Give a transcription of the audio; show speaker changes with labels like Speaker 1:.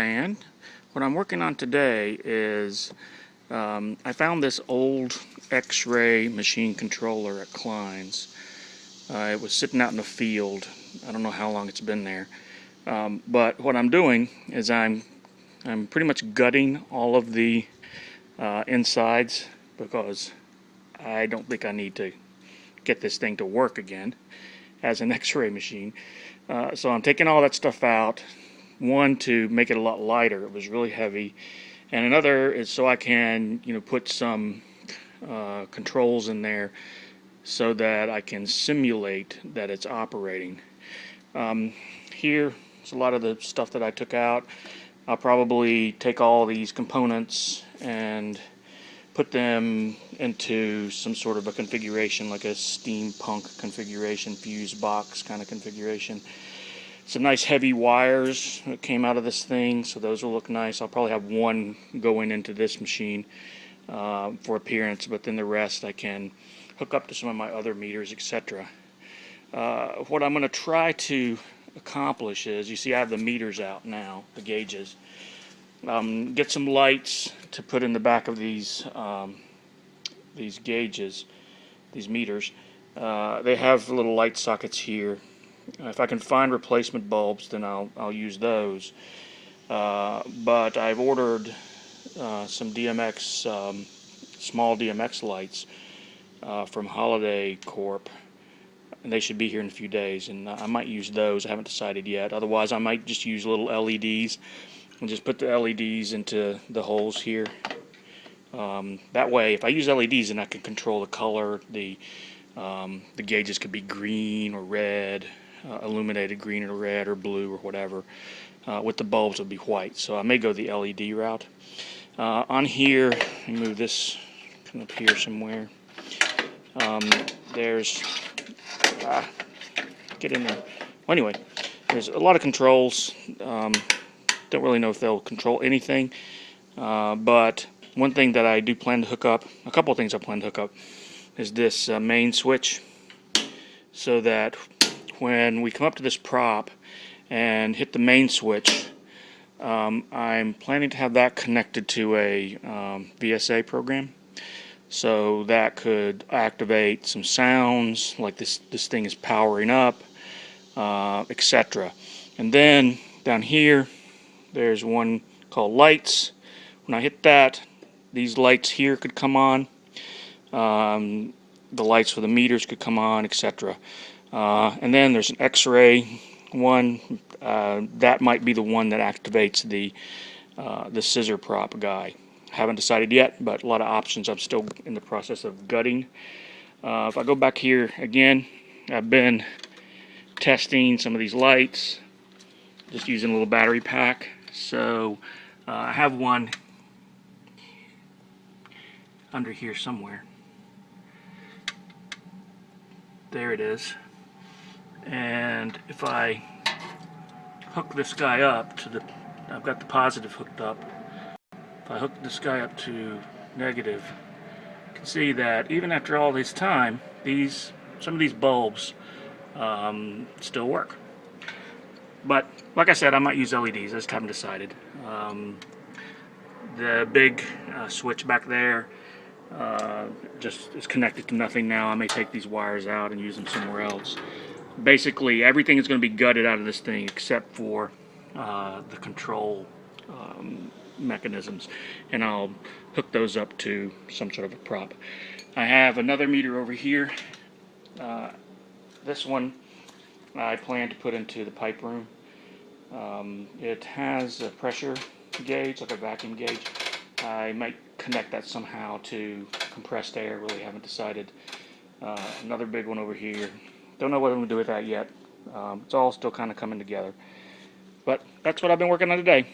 Speaker 1: fan. What I'm working on today is I found this old X-ray machine controller at Klein's. It was sitting out in the field. I don't know how long it's been there. But what I'm doing is I'm pretty much gutting all of the insides because I don't think I need to get this thing to work again as an X-ray machine. So I'm taking all that stuff out. One, to make it a lot lighter. It was really heavy. And another is so I can, put some controls in there so that I can simulate that it's operating. Here's a lot of the stuff that I took out. I'll probably take all these components and put them into some sort of a configuration, like a steampunk configuration, fuse box kind of configuration. Some nice heavy wires that came out of this thing, so those will look nice. I'll probably have one going into this machine for appearance, but then the rest I can hook up to some of my other meters, etc. What I'm going to try to accomplish is, you see I have the meters out now, the gauges. Get some lights to put in the back of these gauges, these meters. They have little light sockets here. If I can find replacement bulbs, then I'll use those. But I've ordered some DMX, small DMX lights from Holiday Corp, and they should be here in a few days. And I might use those. I haven't decided yet. Otherwise, I might just use little LEDs and just put the LEDs into the holes here. That way, if I use LEDs, then I can control the color. The gauges could be green or red. Illuminated green or red or blue or whatever. With the bulbs it would be white, so I may go the LED route. On here, let me move this kind of here somewhere. There's get in there. Well, anyway, there's a lot of controls. Don't really know if they'll control anything, but one thing that I do plan to hook up, a couple of things I plan to hook up, is this main switch, so that when we come up to this prop and hit the main switch, I'm planning to have that connected to a VSA program, so that could activate some sounds like this thing is powering up, etc. And then down here there's one called lights. When I hit that, these lights here could come on, the lights for the meters could come on, etc. And then there's an X-ray one. That might be the one that activates the scissor prop guy. Haven't decided yet, but a lot of options. I'm still in the process of gutting. If I go back here again, I've been testing some of these lights, just using a little battery pack. So I have one under here somewhere. There it is. And if I hook this guy up to the, I've got the positive hooked up. If I hook this guy up to negative, you can see that even after all this time, some of these bulbs still work. But like I said, I might use LEDs. I just haven't decided. The big switch back there just is connected to nothing now. I may take these wires out and use them somewhere else. Basically, everything is going to be gutted out of this thing except for the control mechanisms, and I'll hook those up to some sort of a prop. I have another meter over here. This one I plan to put into the pipe room. It has a pressure gauge, like a vacuum gauge. I might connect that somehow to compressed air. Really haven't decided. Another big one over here. Don't know what I'm going to do with that yet. It's all still kind of coming together. But that's what I've been working on today.